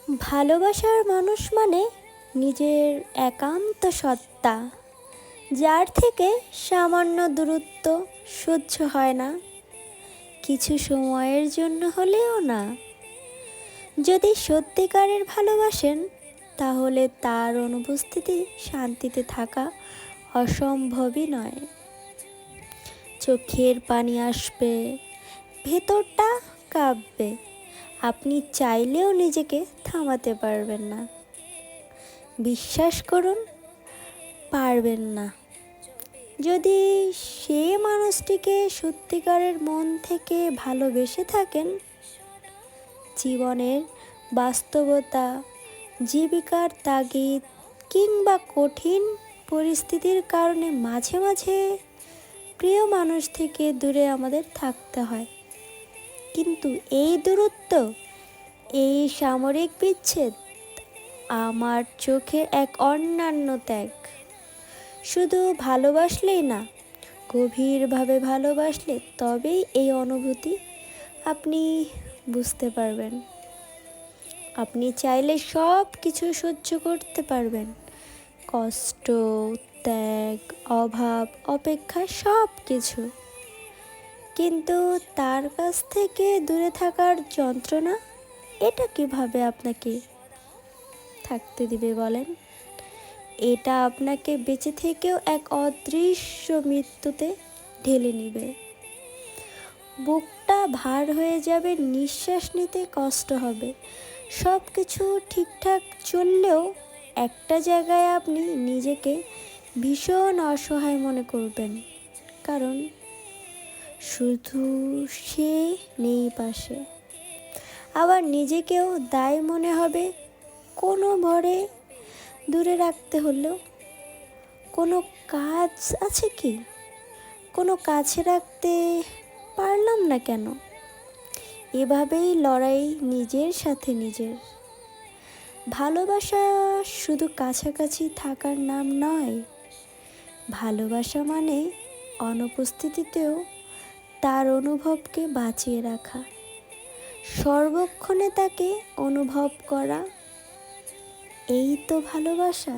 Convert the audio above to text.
ভালোবাসার মানুষ মানে নিজের একান্ত সত্তা, যার থেকে সামান্য দূরত্ব সহ্য হয় না, কিছু সময়ের জন্য হলেও না। যদি সত্যিকারের ভালোবাসেন, তাহলে তার অনুপস্থিতি শান্তিতে থাকা অসম্ভবই নয়। চোখের পানি আসবে, ভেতরটা কাঁপবে, আপনি চাইলেও নিজেকে থামাতে পারবেন না। বিশ্বাস করুন, পারবেন না। যদি সে মানুষটিকে সত্যিকারের মন থেকে ভালোবেসে থাকেন, জীবনের বাস্তবতা, জীবিকার তাগিদ কিংবা কঠিন পরিস্থিতির কারণে মাঝে মাঝে প্রিয় মানুষ থেকে দূরে আমাদের থাকতে হয়, কিন্তু এই দূরত্ব, এই সামরিক বিচ্ছেদ আমার চোখে এক অন্যান্য ত্যাগ। শুধু ভালোবাসলেই না, গভীরভাবে ভালোবাসলে তবেই এই অনুভূতি আপনি বুঝতে পারবেন। আপনি চাইলে সব কিছু সহ্য করতে পারবেন, কষ্ট, ত্যাগ, অভাব, অপেক্ষা, সব কিছু। কিন্তু তার কাছ থেকে দূরে থাকার যন্ত্রণা, এটা কিভাবে আপনাকে থাকতে দিবে বলেন? এটা আপনাকে বেঁচে থেকেও এক অদৃশ্য মৃত্যুতে ঢেলে নিবে। বুকটা ভার হয়ে যাবে, নিঃশ্বাস নিতে কষ্ট হবে, সব কিছু ঠিকঠাক চললেও একটা জায়গায় আপনি নিজেকে ভীষণ অসহায় মনে করবেন, কারণ শুধু সে নেই পাশে। আবার নিজেকেও দায় মনে হবে, কোনো ভরে দূরে রাখতে হলেও কোনো কাজ আছে কি, কোনো কাছে রাখতে পারলাম না কেন। এভাবেই লড়াই নিজের সাথে নিজের। ভালোবাসা শুধু কাছাকাছি থাকার নাম নয়। ভালোবাসা মানে অনুপস্থিতিতেও তার অনুভবকে বাঁচিয়ে রাখা, সর্বক্ষণে তাকে অনুভব করা। এই তো ভালোবাসা।